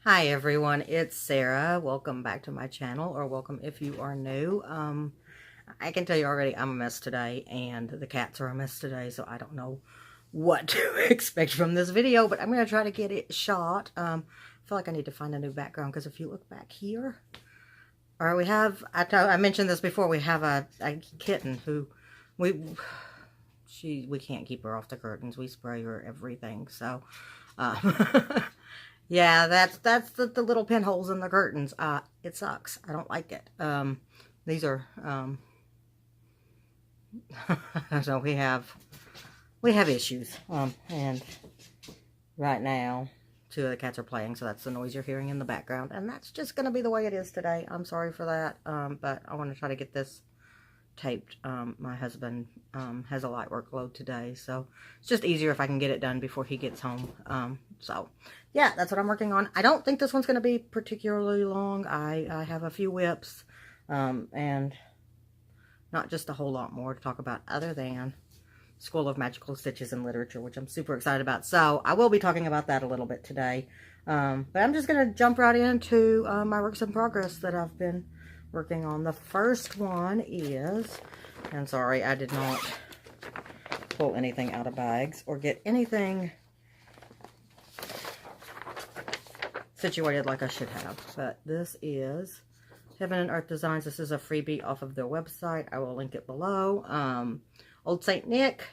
Hi everyone, it's Sarah. Welcome back to my channel, or welcome if you are new. I can tell you already I'm a mess today, and the cats are a mess today, so I don't know what to expect from this video, but I'm going to try to get it shot. I feel like I need to find a new background, because if you look back here, or we have, I mentioned this before, we have a kitten who, we can't keep her off the curtains. We spray her everything, so, yeah, that's the little pinholes in the curtains. It sucks. I don't like it. These are, so we have issues. And right now, two of the cats are playing, so that's the noise you're hearing in the background. And that's just going to be the way it is today. I'm sorry for that. But I want to try to get this taped. My husband has a light workload today, so it's just easier if I can get it done before he gets home. So yeah, that's what I'm working on. I don't think this one's going to be particularly long. I have a few whips and not just a whole lot more to talk about other than School of Magical Stitches and Literature, which I'm super excited about. So I will be talking about that a little bit today. But I'm just going to jump right into my works in progress that I've been working on. The first one is, and sorry, I did not pull anything out of bags or get anything situated like I should have, but this is Heaven and Earth Designs. This is a freebie off of their website. I will link it below. Old Saint Nick,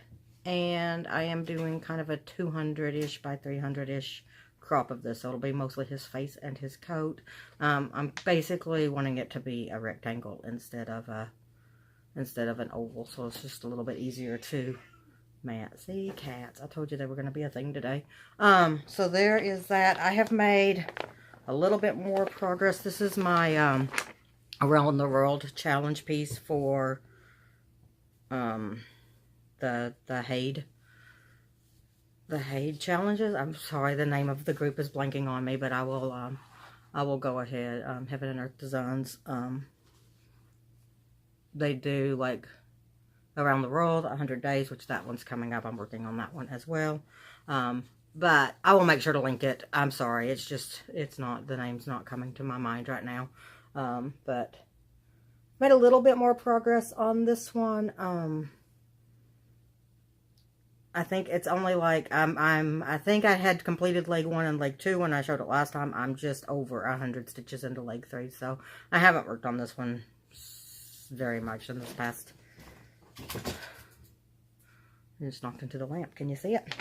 and I am doing kind of a 200-ish by 300-ish crop of this, so it'll be mostly his face and his coat. I'm basically wanting it to be a rectangle instead of an oval, so it's just a little bit easier to mat. See, cats, I told you they were going to be a thing today. So there is that. I have made a little bit more progress. This is my Around the World challenge piece for the HAED. The HAED challenges. I'm sorry, the name of the group is blanking on me, but I will go ahead. Heaven and Earth Designs. They do like Around the World, 100 Days, which that one's coming up. I'm working on that one as well. But I will make sure to link it. I'm sorry, the name's not coming to my mind right now. But made a little bit more progress on this one. I think it's only like, I think I had completed leg 1 and leg 2 when I showed it last time. I'm just over 100 stitches into leg 3, so I haven't worked on this one very much in this past. I just knocked into the lamp. Can you see it?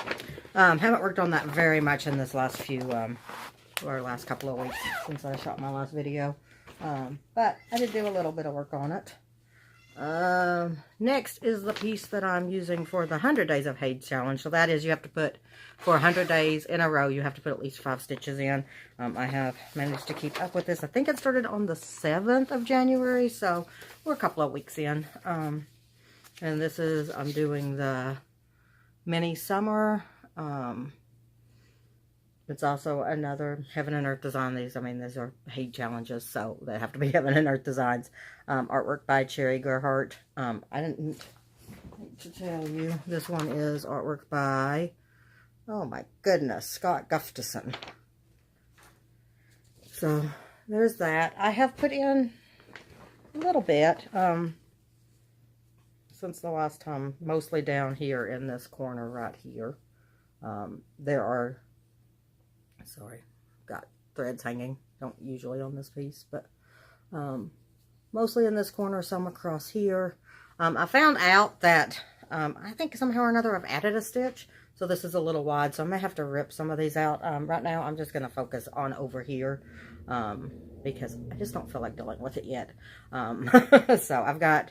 Haven't worked on that very much in this last few, or last couple of weeks since I shot my last video. But I did do a little bit of work on it. Next is the piece that I'm using for the 100 Days of HAED challenge. So that is, you have to put, for 100 days in a row, you have to put at least 5 stitches in. I have managed to keep up with this. I think it started on the 7th of January, so we're a couple of weeks in. And this is, I'm doing the mini summer. It's also another Heaven and Earth Design. These are HAED challenges, so they have to be Heaven and Earth Designs. Artwork by Cherry Gerhardt. I didn't need to tell you, this one is artwork by, oh my goodness, Scott Gustafson. So there's that. I have put in a little bit since the last time, mostly down here in this corner right here. There are, sorry, got threads hanging. Don't usually on this piece, but mostly in this corner, some across here. I found out that I think somehow or another I've added a stitch, so this is a little wide, so I may have to rip some of these out. Right now I'm just going to focus on over here because I just don't feel like dealing with it yet. So I'm going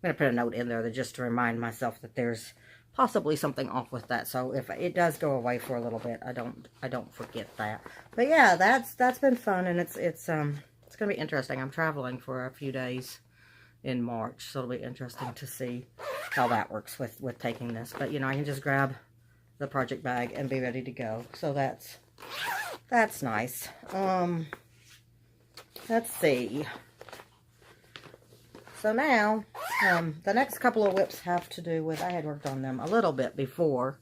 to put a note in there just to remind myself that there's possibly something off with that. So if it does go away for a little bit, I don't forget that. But yeah, that's been fun, and it's going to be interesting. I'm traveling for a few days in March, so it'll be interesting to see how that works with taking this. But you know, I can just grab the project bag and be ready to go. So that's nice. Let's see. So now, the next couple of whips have to do with, I had worked on them a little bit before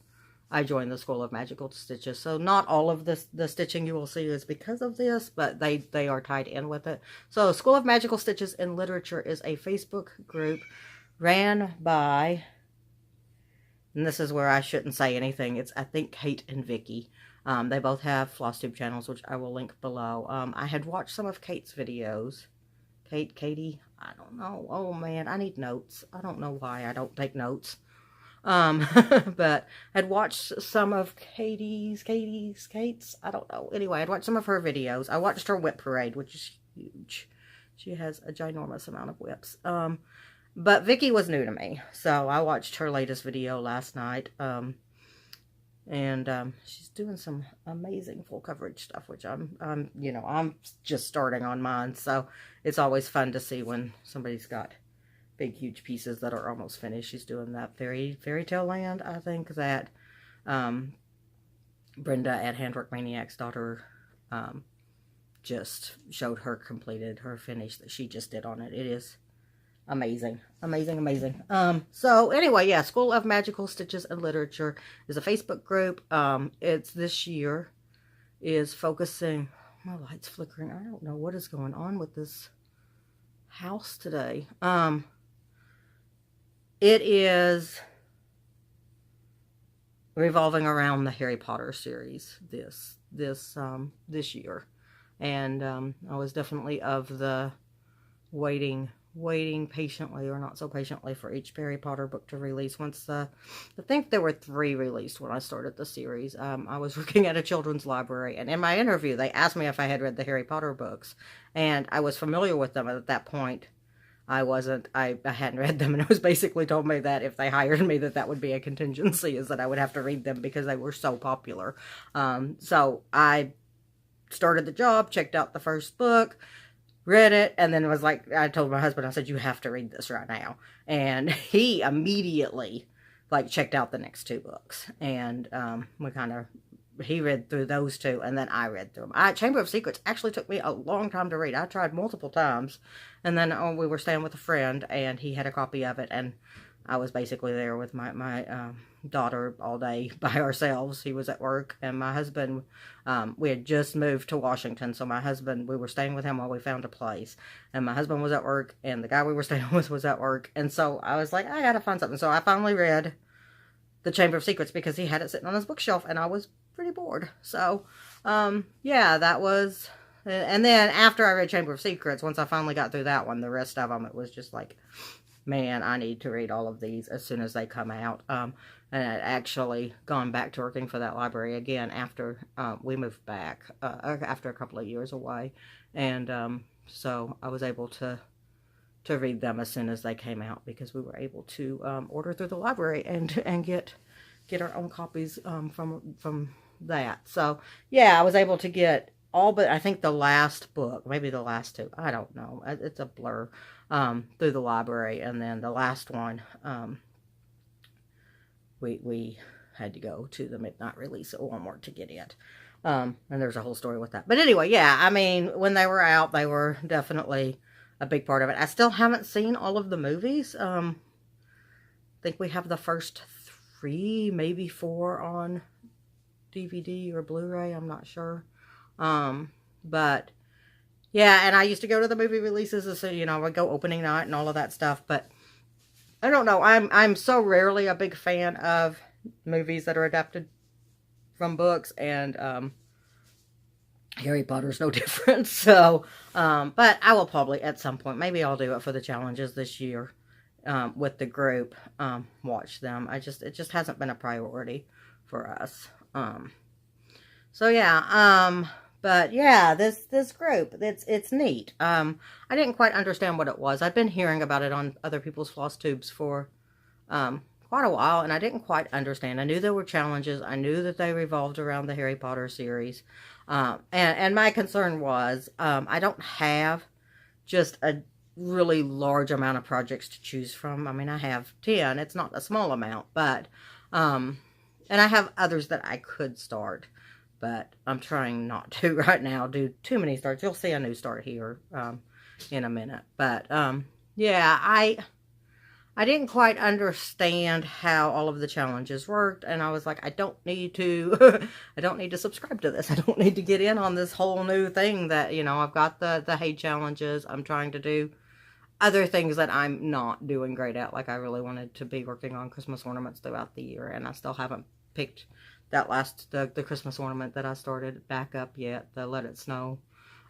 I joined the School of Magical Stitches. So not all of the stitching you will see is because of this, but they are tied in with it. So School of Magical Stitches in Literature is a Facebook group ran by, and this is where I shouldn't say anything, it's, I think, Kate and Vicky. They both have FlossTube channels, which I will link below. I had watched some of Kate's videos. Katie, I don't know. Oh man, I need notes. I don't know why I don't take notes. But I'd watched some of Kate's, I don't know. Anyway, I'd watched some of her videos. I watched her whip parade, which is huge. She has a ginormous amount of whips. But Vicky was new to me, so I watched her latest video last night. She's doing some amazing full coverage stuff, which I'm just starting on mine, so it's always fun to see when somebody's got big, huge pieces that are almost finished. She's doing that Fairy Tale Land, I think, that Brenda at Handwork Maniac's daughter just showed her completed, her finish that she just did on it. It is amazing, amazing, amazing. So anyway, yeah, School of Magical Stitches and Literature is a Facebook group. It's this year is focusing, my light's flickering. I don't know what is going on with this house today. It is revolving around the Harry Potter series this year. And I was definitely of the waiting patiently, or not so patiently, for each Harry Potter book to release. Once I think there were 3 released when I started the series. I was working at a children's library, and in my interview they asked me if I had read the Harry Potter books, and I was familiar with them at that point. I hadn't read them, and it was basically told me that if they hired me, that would be a contingency, is that I would have to read them because they were so popular. So I started the job, checked out the first book, read it, and then was like, I told my husband, I said, you have to read this right now. And he immediately, like, checked out the next 2 books. And he read through those 2, and then I read through them. Chamber of Secrets actually took me a long time to read. I tried multiple times. And then we were staying with a friend, and he had a copy of it, and I was basically there with my daughter all day by ourselves. He was at work, and my husband, we had just moved to Washington, so we were staying with him while we found a place. And my husband was at work, and the guy we were staying with was at work. And so I was like, I gotta find something. So I finally read The Chamber of Secrets because he had it sitting on his bookshelf, and I was pretty bored. So, yeah, that was... And then after I read Chamber of Secrets, once I finally got through that one, the rest of them, it was just like, man, I need to read all of these as soon as they come out. And I'd actually gone back to working for that library again after we moved back, after a couple of years away. And so I was able to read them as soon as they came out, because we were able to order through the library and get our own copies from that. So, yeah, I was able to get all but, I think, the last book, maybe the last 2, I don't know, it's a blur, through the library. And then the last one, we had to go to the midnight release at Walmart to get it. And there's a whole story with that. But anyway, yeah, I mean, when they were out, they were definitely a big part of it. I still haven't seen all of the movies. I think we have the first 3, maybe 4 on DVD or Blu-ray, I'm not sure. But yeah, and I used to go to the movie releases, so, I would go opening night and all of that stuff, but I don't know, I'm so rarely a big fan of movies that are adapted from books, and Harry Potter's no different. So, but I will probably at some point, maybe I'll do it for the challenges this year, with the group, watch them. It just hasn't been a priority for us. So yeah, but yeah, this group, it's neat. I didn't quite understand what it was. I'd been hearing about it on other people's FlossTubes for quite a while, and I didn't quite understand. I knew there were challenges. I knew that they revolved around the Harry Potter series. And my concern was, I don't have just a really large amount of projects to choose from. I mean, I have 10. It's not a small amount, but, and I have others that I could start. But I'm trying not to right now do too many starts. You'll see a new start here in a minute. But yeah, I didn't quite understand how all of the challenges worked, and I was like, I don't need to, I don't need to subscribe to this. I don't need to get in on this whole new thing that, you know, I've got the HAED challenges. I'm trying to do other things that I'm not doing great at. Like I really wanted to be working on Christmas ornaments throughout the year, and I still haven't picked that the Christmas ornament that I started back up yet, the Let It Snow.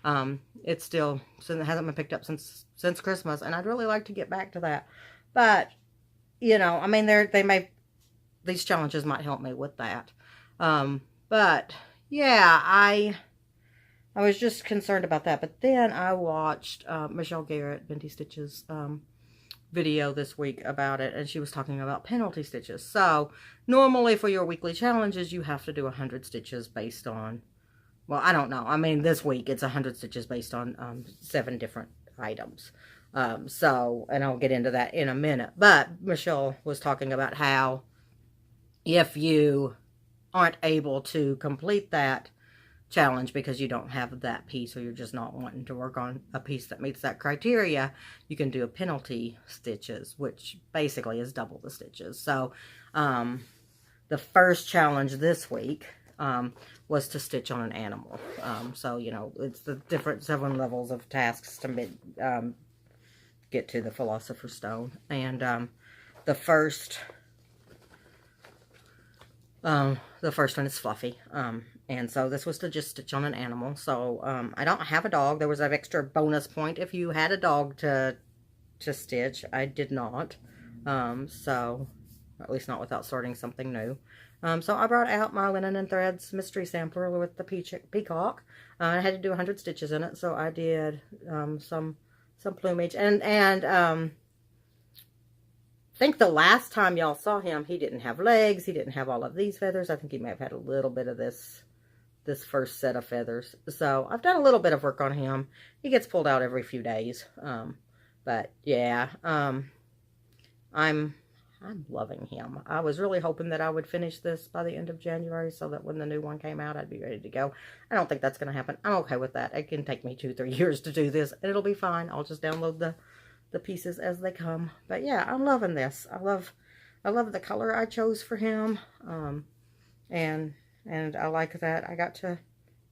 It hasn't been picked up since Christmas, and I'd really like to get back to that. But, you know, I mean, these challenges might help me with that. But, yeah, I was just concerned about that. But then I watched Michelle Garrett, Benty Stitches, video this week about it, and she was talking about penalty stitches. So, normally for your weekly challenges, you have to do 100 stitches based on, well, I don't know. I mean, this week it's 100 stitches based on 7 different items. And I'll get into that in a minute. But Michelle was talking about how if you aren't able to complete that challenge because you don't have that piece, or you're just not wanting to work on a piece that meets that criteria, you can do a penalty stitches, which basically is double the stitches. So, the first challenge this week was to stitch on an animal. So, you know, it's the different 7 levels of tasks to get to the Philosopher's Stone. And the first one is Fluffy. And so this was to just stitch on an animal. So I don't have a dog. There was an extra bonus point if you had a dog to stitch. I did not. So at least not without starting something new. So I brought out my Linen and Threads mystery sampler with the Peacock. I had to do 100 stitches in it, so I did some plumage. And I think the last time y'all saw him, he didn't have legs. He didn't have all of these feathers. I think he may have had a little bit of this first set of feathers. So I've done a little bit of work on him. He gets pulled out every few days. But yeah, I'm loving him. I was really hoping that I would finish this by the end of January so that when the new one came out, I'd be ready to go. I don't think that's going to happen. I'm okay with that. It can take me 2-3 years to do this, and it'll be fine. I'll just download the pieces as they come. But yeah, I'm loving this. I love the color I chose for him. And I like that I got to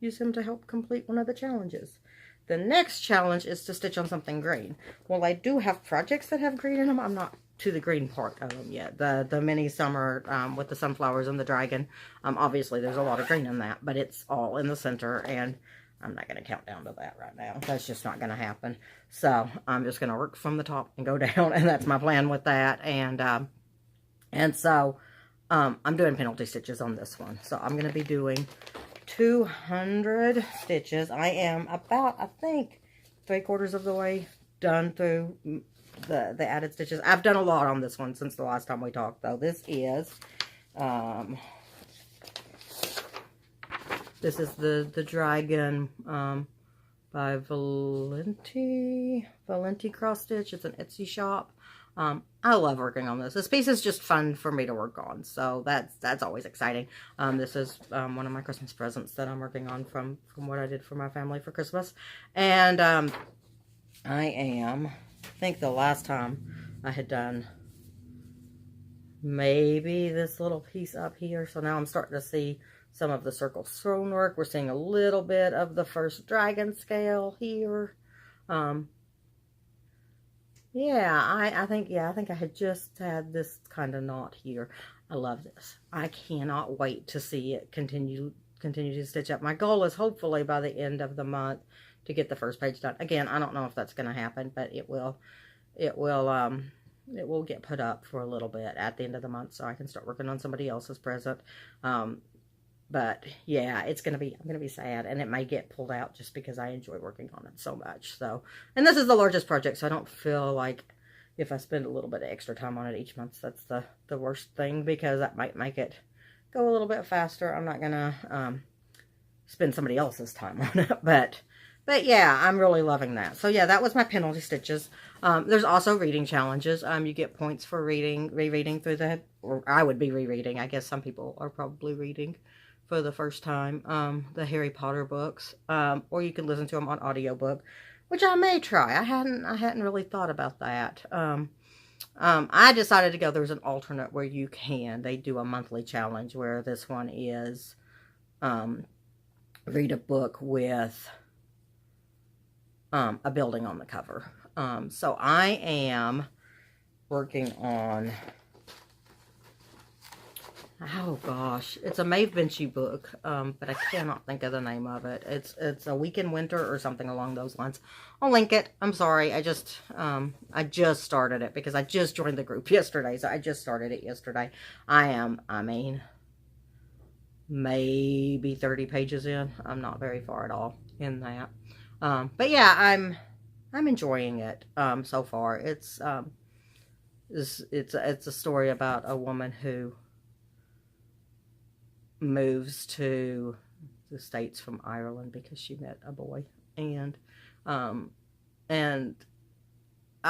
use him to help complete one of the challenges. The next challenge is to stitch on something green. Well, I do have projects that have green in them. I'm not to the green part of them yet. The mini summer with the sunflowers and the dragon. Obviously, there's a lot of green in that, but it's all in the center, and I'm not going to count down to that right now. That's just not going to happen. So I'm just going to work from the top and go down, and that's my plan with that. And so I'm doing penalty stitches on this one. So I'm going to be doing 200 stitches. I am about, I think, 3/4 of the way done through the added stitches. I've done a lot on this one since the last time we talked, though. This is the dragon by ValentiCrossStitch. It's an Etsy shop. I love working on this. This piece is just fun for me to work on, so that's always exciting. This is one of my Christmas presents that I'm working on from what I did for my family for Christmas. And I think the last time I had done maybe this little piece up here, so now I'm starting to see some of the circle sewn work. We're seeing a little bit of the first dragon scale here. Yeah, I think I had just had this kind of knot here. I love this. I cannot wait to see it continue to stitch up. My goal is hopefully by the end of the month to get the first page done. Again, I don't know if that's going to happen, but it will get put up for a little bit at the end of the month so I can start working on somebody else's present. But yeah, I'm going to be sad, and it may get pulled out just because I enjoy working on it so much. So, and this is the largest project, so I don't feel like if I spend a little bit of extra time on it each month, that's the worst thing, because that might make it go a little bit faster. I'm not going to spend somebody else's time on it, but yeah, I'm really loving that. So yeah, that was my penalty stitches. There's also reading challenges. You get points for rereading through or I would be rereading. I guess some people are probably reading for the first time, the Harry Potter books, or you can listen to them on audiobook, which I may try. I hadn't really thought about that. I decided to go, there's an alternate where you can. They do a monthly challenge where this one is read a book with a building on the cover. So I am working on, oh gosh, it's a Maeve Binchy book, but I cannot think of the name of it. It's A Week in Winter or something along those lines. I'll link it. I'm sorry. I just started it because I just joined the group yesterday, so I just started it yesterday. I mean, maybe 30 pages in. I'm not very far at all in that. But yeah, I'm enjoying it so far. It's a story about a woman who moves to the States from Ireland because she met a boy, and I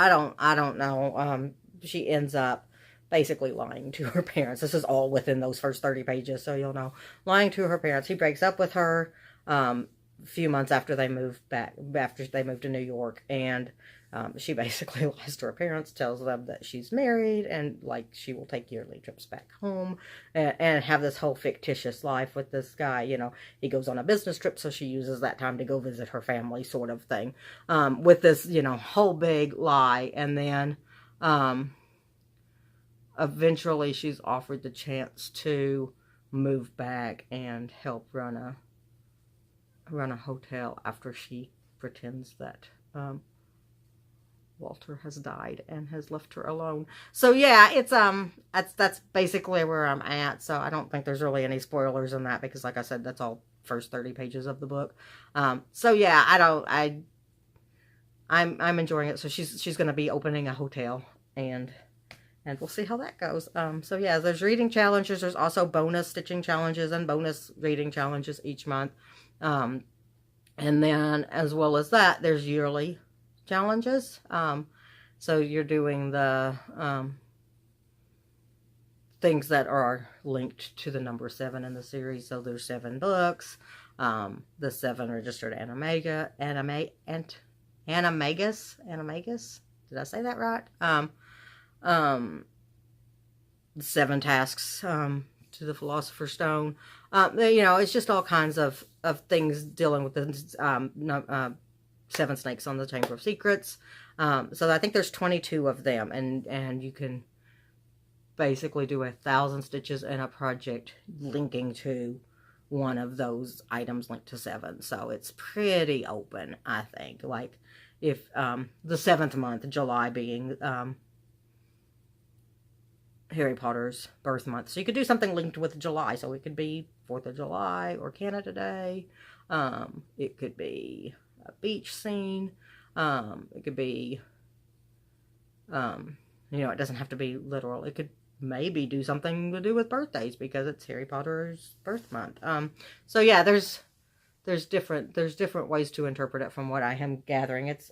don't know, she ends up basically lying to her parents. This is all within those first 30 pages, so you'll know. Lying to her parents. He breaks up with her a few months after they moved to New York, and she basically lies to her parents, tells them that she's married, and like she will take yearly trips back home, and have this whole fictitious life with this guy. You know, he goes on a business trip, so she uses that time to go visit her family, sort of thing, with this, you know, whole big lie. And then eventually she's offered the chance to move back and help run a hotel after she pretends that Walter has died and has left her alone. So yeah, it's that's basically where I'm at. So I don't think there's really any spoilers in that because, like I said, that's all first 30 pages of the book. So yeah, I'm enjoying it. So she's going to be opening a hotel, and we'll see how that goes. So yeah, there's reading challenges. There's also bonus stitching challenges and bonus reading challenges each month. And then as well as that, there's yearly challenges. So you're doing the things that are linked to the number 7 in the series. So there's 7 books, the 7 registered animagus. Did I say that right? 7 tasks to the Philosopher's Stone. You know, it's just all kinds of things dealing with the 7 snakes on the Chamber of Secrets. So I think there's 22 of them, and you can basically do 1,000 stitches in a project linking to one of those items linked to 7. So it's pretty open, I think. Like if the 7th month, July being Harry Potter's birth month. So you could do something linked with July. So it could be 4th of July or Canada Day. It could be a beach scene. It could be, you know, it doesn't have to be literal. It could maybe do something to do with birthdays because it's Harry Potter's birth month. So yeah, there's different ways to interpret it from what I am gathering. It's,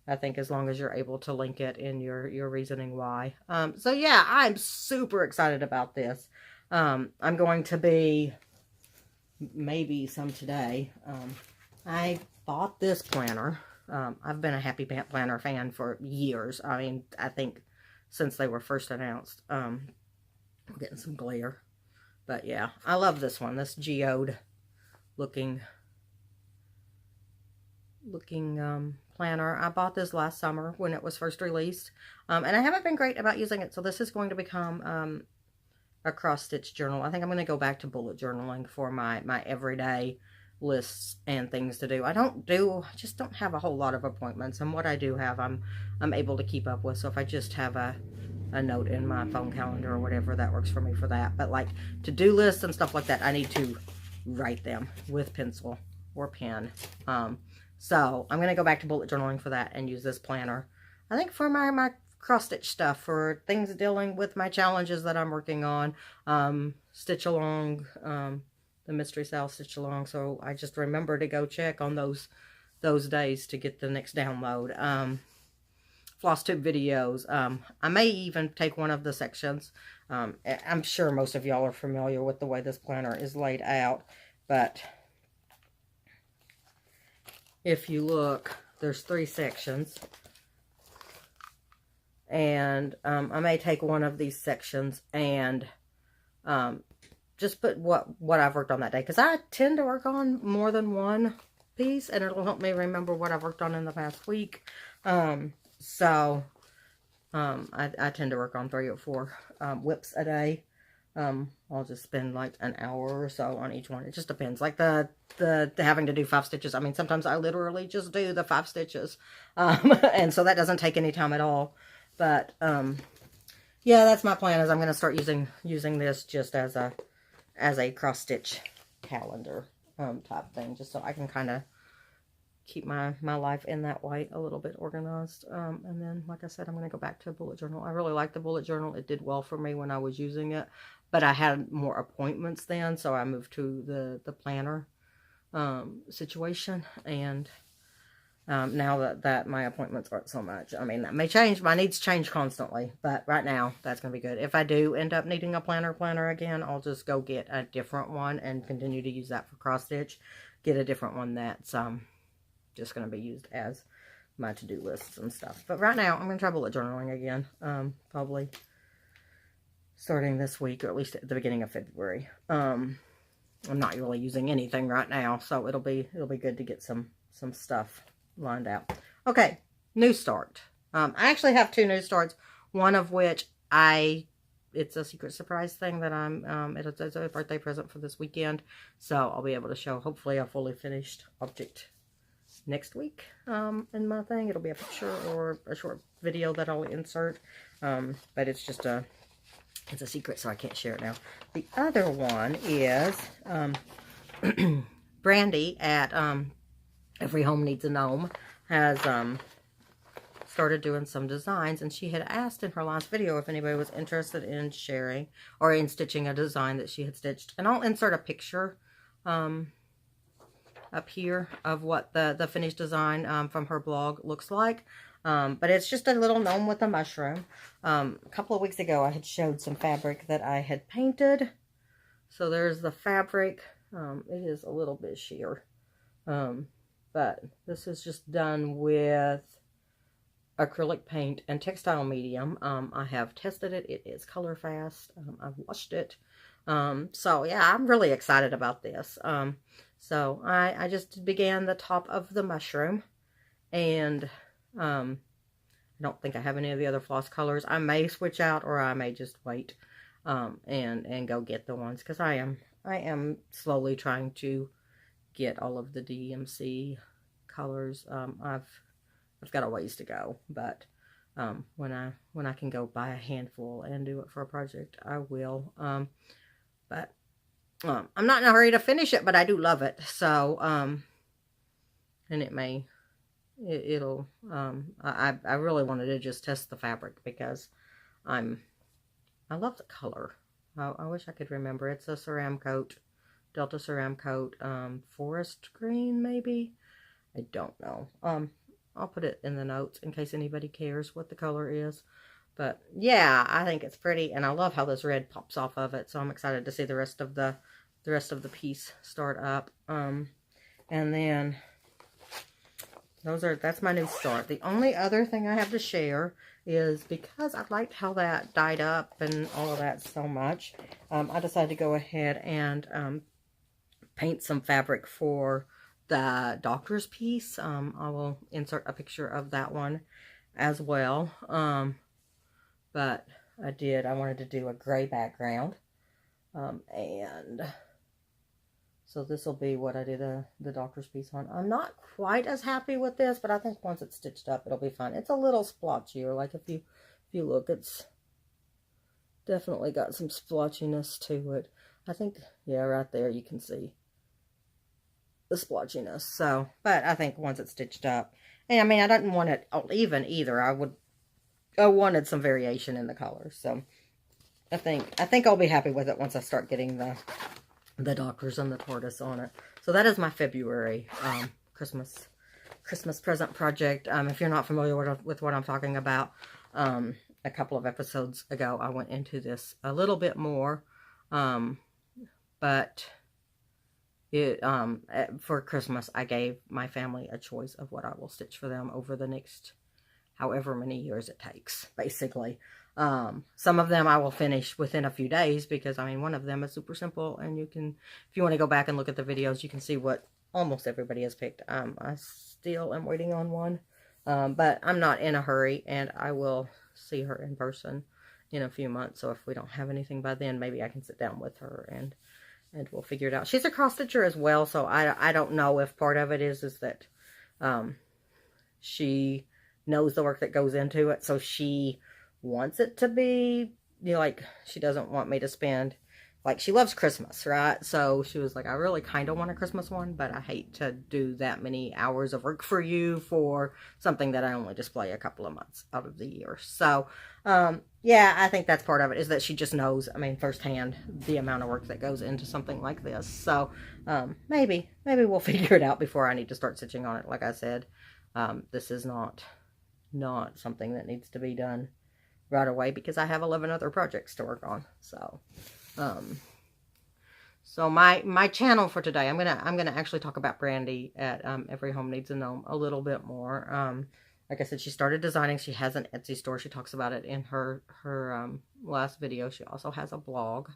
I think as long as you're able to link it in your reasoning why. So yeah, I'm super excited about this. I'm going to be, maybe some today. I bought this planner. I've been a Happy Planner fan for years. I mean, I think since they were first announced. I'm getting some glare. But yeah, I love this one. This geode looking planner. I bought this last summer when it was first released. And I haven't been great about using it. So this is going to become a cross-stitch journal. I think I'm going to go back to bullet journaling for my everyday lists and things to do. I just don't have a whole lot of appointments, and what I do have, I'm able to keep up with. So if I just have a note in my phone calendar or whatever, that works for me for that. But like to-do lists and stuff like that, I need to write them with pencil or pen. So I'm going to go back to bullet journaling for that and use this planner, I think, for my cross-stitch stuff, for things dealing with my challenges that I'm working on. Stitch along, the Mystery Sal Stitch Along, so I just remember to go check on those days to get the next download. FlossTube videos. I may even take one of the sections. I'm sure most of y'all are familiar with the way this planner is laid out, but if you look, there's 3 sections. And I may take one of these sections and just put what I've worked on that day, because I tend to work on more than one piece, and it'll help me remember what I've worked on in the past week. I tend to work on 3 or 4 whips a day. I'll just spend like an hour or so on each one. It just depends. Like the having to do 5 stitches. I mean, sometimes I literally just do the 5 stitches. And so that doesn't take any time at all. But, yeah, that's my plan, is I'm going to start using this just as a cross stitch calendar, type thing. Just so I can kind of keep my life in that way a little bit organized. And then, like I said, I'm going to go back to a bullet journal. I really like the bullet journal. It did well for me when I was using it, but I had more appointments then, so I moved to the planner situation. And now that my appointments aren't so much, I mean, that may change. My needs change constantly, but right now that's going to be good. If I do end up needing a planner again, I'll just go get a different one and continue to use that for cross stitch. Get a different one that's just going to be used as my to-do lists and stuff. But right now, I'm going to try bullet journaling again. Probably starting this week, or at least at the beginning of February. I'm not really using anything right now, so it'll be good to get some stuff lined out. Okay, new start. I actually have 2 new starts. One of which it's a secret surprise thing that it's a birthday present for this weekend. So I'll be able to show, hopefully, a fully finished object next week in my thing. It'll be a picture or a short video that I'll insert. But it's just it's a secret, so I can't share it now. The other one is Brandy at Every Home Needs a Gnome has started doing some designs, and she had asked in her last video if anybody was interested in sharing or in stitching a design that she had stitched. And I'll insert a picture up here of what the finished design from her blog looks like. But it's just a little gnome with a mushroom. A couple of weeks ago, I had showed some fabric that I had painted. So there's the fabric. It is a little bit sheer. But this is just done with acrylic paint and textile medium. I have tested it. It is color fast. I've washed it. So yeah, I'm really excited about this. So I just began the top of the mushroom, and I don't think I have any of the other floss colors. I may switch out, or I may just wait and go get the ones, because I am slowly trying to get all of the DMC colors. I've got a ways to go, but when I can go buy a handful and do it for a project, I will. But I'm not in a hurry to finish it, but I do love it. So and it'll I really wanted to just test the fabric, because I love the color. I wish I could remember. It's a Ceram Coat, Delta Ceram Coat, forest green maybe. I don't know. I'll put it in the notes in case anybody cares what the color is. But yeah, I think it's pretty, and I love how this red pops off of it. So I'm excited to see the rest of the piece start up. And then that's my new start. The only other thing I have to share is, because I liked how that dyed up and all of that so much, I decided to go ahead and paint some fabric for the doctor's piece. I will insert a picture of that one as well. But I wanted to do a gray background. And so this will be what I did the doctor's piece on. I'm not quite as happy with this, but I think once it's stitched up, it'll be fine. It's a little splotchier. Like if you look, it's definitely got some splotchiness to it. I think, yeah, right there you can see the splotchiness. So, but I think once it's stitched up, and I mean, I didn't want it even either. I wanted some variation in the colors. So I think I'll be happy with it once I start getting the doctors and the tortoise on it. So that is my February Christmas present project. If you're not familiar with what I'm talking about, a couple of episodes ago I went into this a little bit more, but for Christmas I gave my family a choice of what I will stitch for them over the next however many years it takes, basically. Some of them I will finish within a few days because, I mean, one of them is super simple, and you can, if you want to go back and look at the videos, you can see what almost everybody has picked. I still am waiting on one, but I'm not in a hurry, and I will see her in person in a few months. So if we don't have anything by then, maybe I can sit down with her and we'll figure it out. She's a cross-stitcher as well, so I don't know if part of it is that she knows the work that goes into it, so she wants it to be, you know, like, she doesn't want me to spend, like, she loves Christmas, right? So she was like, I really kind of want a Christmas one, but I hate to do that many hours of work for you for something that I only display a couple of months out of the year. So, yeah, I think that's part of it, is that she just knows, I mean, firsthand, the amount of work that goes into something like this. So, maybe we'll figure it out before I need to start stitching on it. Like I said, this is not something that needs to be done right away because I have 11 other projects to work on. So, so my channel for today, I'm gonna actually talk about Brandy at Every Home Needs a Gnome a little bit more. Like I said, she started designing. She has an Etsy store. She talks about it in her last video. She also has a blog,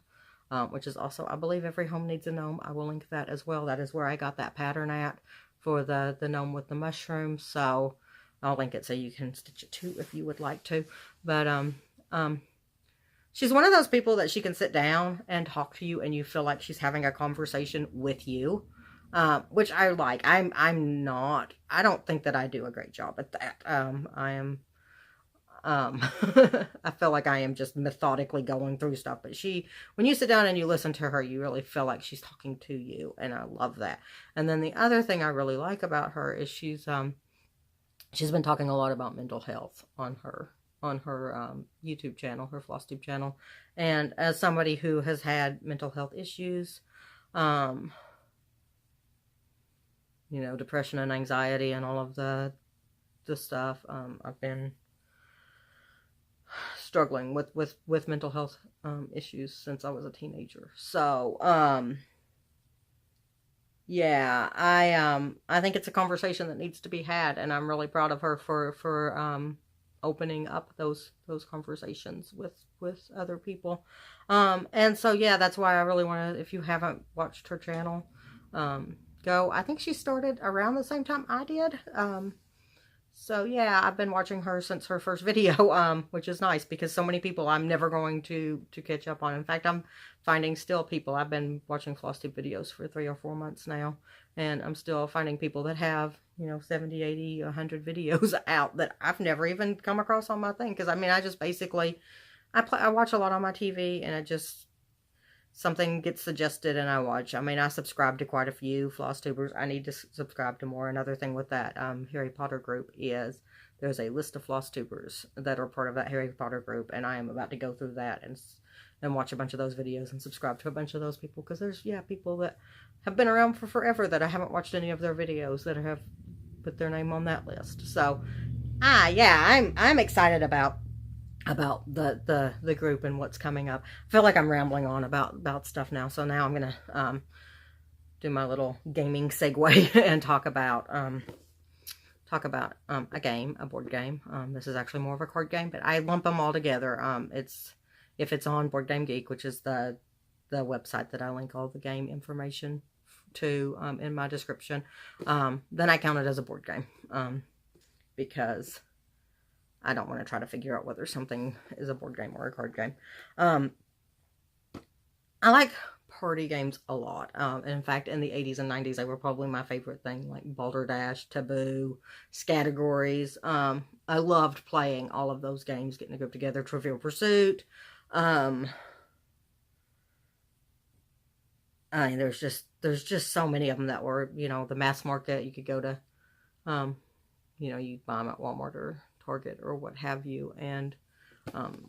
which is also, I believe, Every Home Needs a Gnome. I will link that as well. That is where I got that pattern at for the gnome with the mushrooms. So I'll link it so you can stitch it too if you would like to. But she's one of those people that she can sit down and talk to you and you feel like she's having a conversation with you, which I like. I don't think that I do a great job at that. I feel like I am just methodically going through stuff, but when you sit down and you listen to her, you really feel like she's talking to you, and I love that. And then the other thing I really like about her is she's been talking a lot about mental health on her YouTube channel, her FlossTube channel. And as somebody who has had mental health issues, you know, depression and anxiety and all of the stuff, I've been struggling with mental health issues since I was a teenager. So, yeah, I think it's a conversation that needs to be had, and I'm really proud of her for opening up those conversations with other people. And so, yeah, that's why I really want to, if you haven't watched her channel, go. I think she started around the same time I did. So, yeah, I've been watching her since her first video, which is nice because so many people I'm never going to catch up on. In fact, I'm finding still people. I've been watching FlossTube videos for 3 or 4 months now, and I'm still finding people that have, you know, 70, 80, 100 videos out that I've never even come across on my thing. Because, I mean, I just basically, I watch a lot on my TV, and something gets suggested and I watch. I mean, I subscribe to quite a few FlossTubers. I need to subscribe to more. Another thing with that Harry Potter group is there's a list of FlossTubers that are part of that Harry Potter group, and I am about to go through that and watch a bunch of those videos and subscribe to a bunch of those people, because there's, yeah, people that have been around for forever that I haven't watched any of their videos that have put their name on that list. So, yeah, I'm excited about the group and what's coming up. I feel like I'm rambling on about stuff now, so now I'm gonna do my little gaming segue and talk about a board game. This is actually more of a card game, but I lump them all together. If it's on Board Game Geek, which is the website that I link all the game information to in my description, then I count it as a board game, because I don't want to try to figure out whether something is a board game or a card game. I like party games a lot. In fact, in the 80s and 90s, they were probably my favorite thing, like Balderdash, Taboo, Scattergories. I loved playing all of those games, getting a group together, Trivial Pursuit. I mean, there's just so many of them that were, you know, the mass market. You could go to, you know, you buy them at Walmart or Target or what have you, and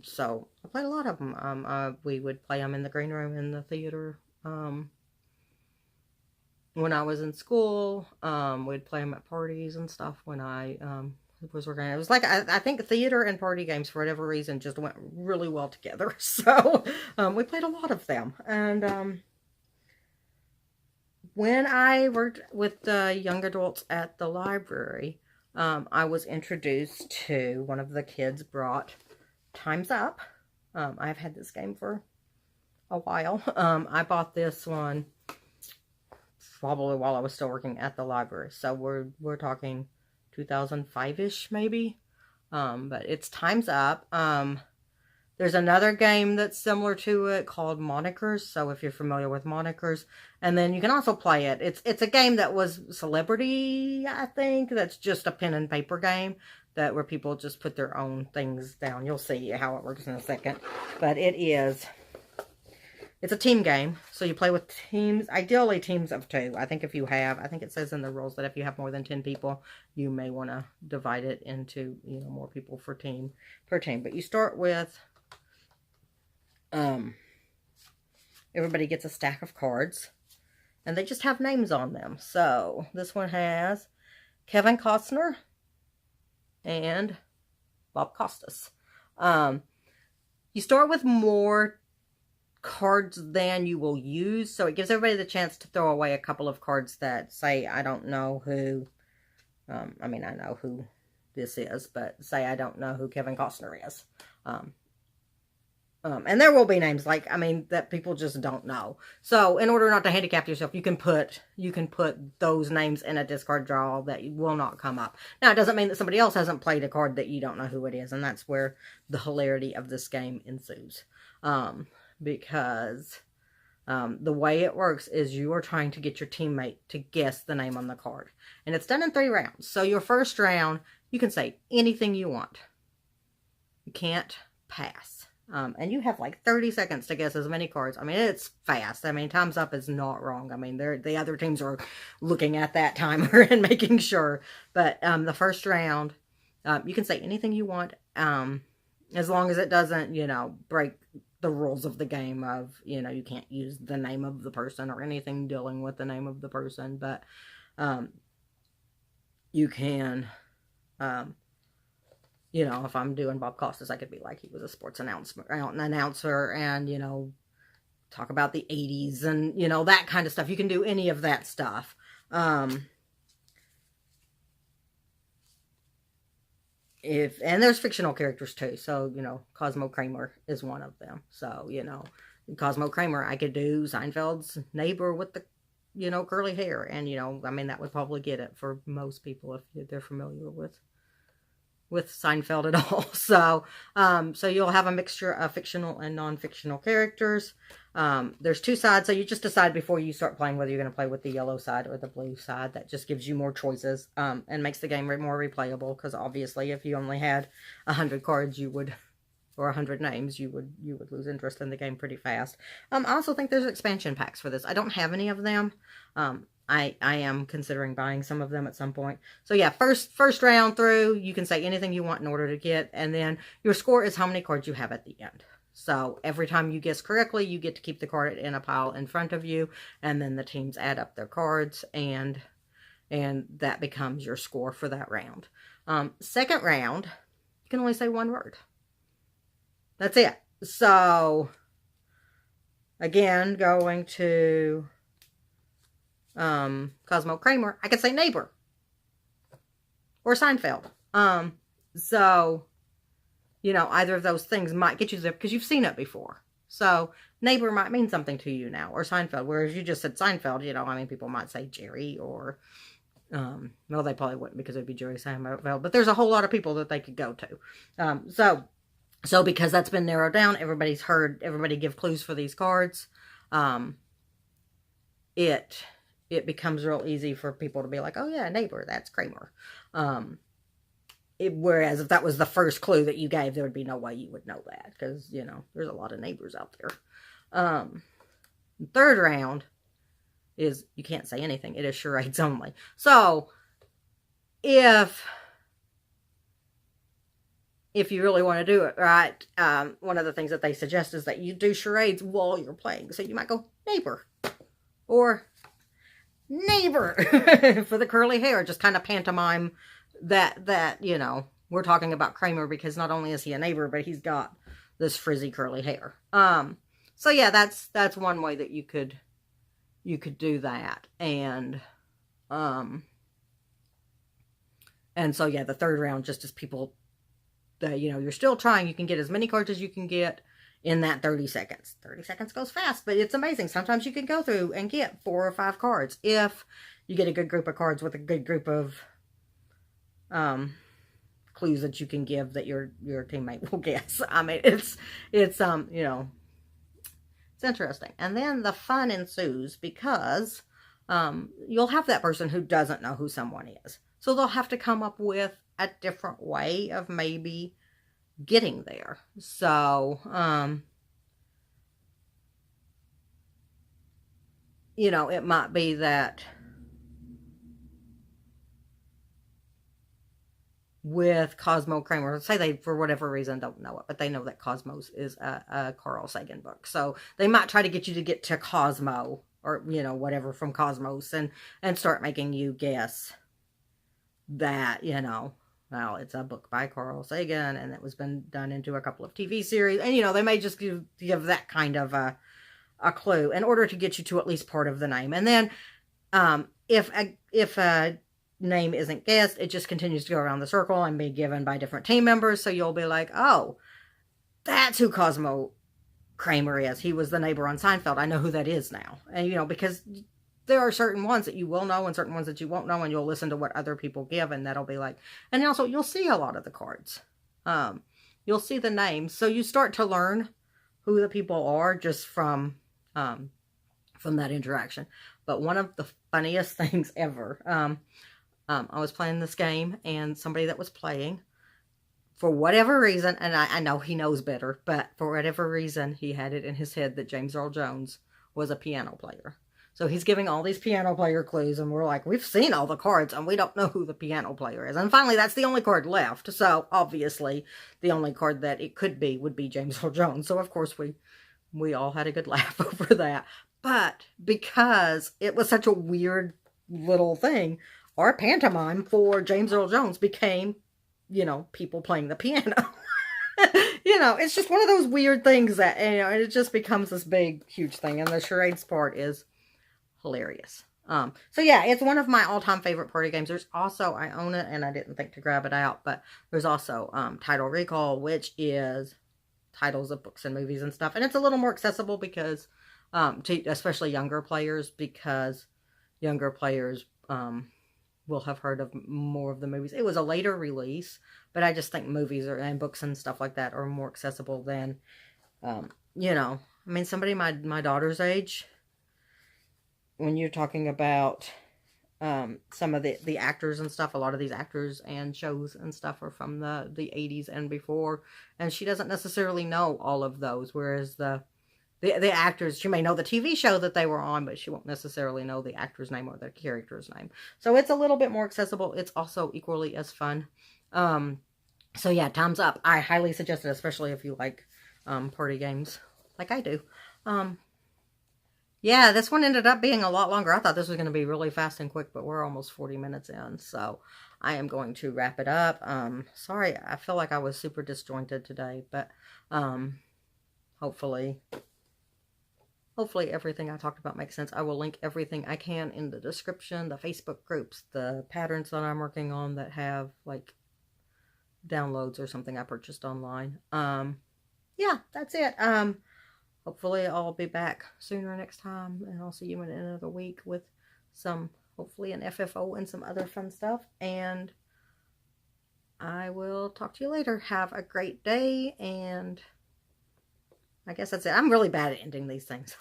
so I played a lot of them. We would play them in the green room in the theater. When I was in school, we'd play them at parties and stuff. When I was working, it was like I think theater and party games, for whatever reason, just went really well together. So we played a lot of them. And when I worked with the young adults at the library, I was introduced to, one of the kids brought Time's Up. I've had this game for a while. I bought this one probably while I was still working at the library. So we're talking 2005-ish maybe. But it's Time's Up. There's another game that's similar to it called Monikers. So if you're familiar with Monikers, and then you can also play it. It's a game that was Celebrity, I think. That's just a pen and paper game where people just put their own things down. You'll see how it works in a second. But it's a team game. So you play with teams, ideally teams of 2. I think I think it says in the rules that if you have more than 10 people, you may want to divide it into, more people per team. But you start with, everybody gets a stack of cards, and they just have names on them. So this one has Kevin Costner and Bob Costas. You start with more cards than you will use, so it gives everybody the chance to throw away a couple of cards that say, I don't know who, I know who this is, but say I don't know who Kevin Costner is. And there will be names that people just don't know. So in order not to handicap yourself, you can put those names in a discard draw that will not come up. Now, it doesn't mean that somebody else hasn't played a card that you don't know who it is, and that's where the hilarity of this game ensues. Because the way it works is you are trying to get your teammate to guess the name on the card. And it's done in 3 rounds. So your first round, you can say anything you want. You can't pass. And you have like 30 seconds to guess as many cards. It's fast. Time's Up is not wrong. The other teams are looking at that timer and making sure. But the first round, you can say anything you want, as long as it doesn't, break the rules of the game of, you can't use the name of the person or anything dealing with the name of the person. But you can... if I'm doing Bob Costas, I could be like he was a sports announcer and, talk about the 80s and, that kind of stuff. You can do any of that stuff. And there's fictional characters too. So, Cosmo Kramer is one of them. So, Cosmo Kramer, I could do Seinfeld's neighbor with the, curly hair. And, that would probably get it for most people if they're familiar with Seinfeld at all. So you'll have a mixture of fictional and non-fictional characters. There's 2 sides, so you just decide before you start playing whether you're going to play with the yellow side or the blue side. That just gives you more choices, and makes the game more replayable, because obviously if you only had 100 cards, or 100 names, you would lose interest in the game pretty fast. I also think there's expansion packs for this. I don't have any of them. I am considering buying some of them at some point. So yeah, first round through, you can say anything you want in order to get, and then your score is how many cards you have at the end. So every time you guess correctly, you get to keep the card in a pile in front of you, and then the teams add up their cards, and that becomes your score for that round. Second round, you can only say 1 word. That's it. So again, going to Cosmo Kramer, I could say neighbor or Seinfeld. So, either of those things might get you there because you've seen it before. So neighbor might mean something to you now, or Seinfeld, whereas you just said Seinfeld, people might say Jerry, or well, they probably wouldn't, because it'd be Jerry Seinfeld, but there's a whole lot of people that they could go to. So because that's been narrowed down, everybody's heard everybody give clues for these cards. It becomes real easy for people to be like, oh yeah, neighbor, that's Kramer. Whereas if that was the first clue that you gave, there would be no way you would know that, because, there's a lot of neighbors out there. Third round is, you can't say anything. It is charades only. So if you really want to do it right, one of the things that they suggest is that you do charades while you're playing. So you might go neighbor or neighbor for the curly hair. Just kind of pantomime that we're talking about Kramer, because not only is he a neighbor, but he's got this frizzy curly hair. So yeah, that's one way that you could do that. And And so, yeah, the third round just as people, you know, you're still trying. You can get as many cards as you can get in that 30 seconds. 30 seconds goes fast, but it's amazing. Sometimes you can go through and get 4 or 5 cards if you get a good group of cards with a good group of clues that you can give that your teammate will guess. I mean, it's you know, it's interesting. And then the fun ensues because you'll have that person who doesn't know who someone is. So they'll have to come up with a different way of maybe getting there. So, you know, it might be that with Cosmo Kramer, say they, for whatever reason, don't know it, but they know that Cosmos is a Carl Sagan book. So they might try to get you to get to Cosmo, or, you know, whatever from Cosmos, and start making you guess that, you know, well, it's a book by Carl Sagan, and it was been done into a couple of TV series. And, you know, they may just give that kind of a clue in order to get you to at least part of the name. And then if a name isn't guessed, it just continues to go around the circle and be given by different team members. So you'll be like, oh, that's who Cosmo Kramer is. He was the neighbor on Seinfeld. I know who that is now. And, you know, because there are certain ones that you will know and certain ones that you won't know, and you'll listen to what other people give, and that'll be like, and also you'll see a lot of the cards. You'll see the names. So you start to learn who the people are just from that interaction. But one of the funniest things ever, I was playing this game, and somebody that was playing, for whatever reason, and I know he knows better, but for whatever reason, he had it in his head that James Earl Jones was a piano player. So he's giving all these piano player clues, and we're like, we've seen all the cards, and we don't know who the piano player is. And finally, that's the only card left. So obviously, the only card that it could be would be James Earl Jones. So of course, we all had a good laugh over that. But because it was such a weird little thing, our pantomime for James Earl Jones became, you know, people playing the piano. You know, it's just one of those weird things that, you know, it just becomes this big, huge thing. And the charades part is hilarious. So yeah, it's one of my all-time favorite party games. There's also, I own it and I didn't think to grab it out, but there's also Title Recall, which is titles of books and movies and stuff. And it's a little more accessible because, to especially younger players, because younger players will have heard of more of the movies. It was a later release, but I just think movies and books and stuff like that are more accessible than, you know, I mean, somebody my daughter's age, when you're talking about some of the actors and stuff, a lot of these actors and shows and stuff are from the 80s and before, and she doesn't necessarily know all of those, whereas the actors, she may know the TV show that they were on, but she won't necessarily know the actor's name or the character's name. So it's a little bit more accessible. It's also equally as fun. So yeah, time's up. I highly suggest it, especially if you like party games like I do. Yeah, this one ended up being a lot longer. I thought this was going to be really fast and quick, but we're almost 40 minutes in, so I am going to wrap it up. Sorry, I feel like I was super disjointed today, but hopefully everything I talked about makes sense. I will link everything I can in the description, the Facebook groups, the patterns that I'm working on that have, like, downloads or something I purchased online. Yeah, that's it. Hopefully I'll be back sooner next time, and I'll see you in another week with some, hopefully an FFO and some other fun stuff, and I will talk to you later. Have a great day, and I guess that's it. I'm really bad at ending these things.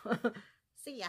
See ya.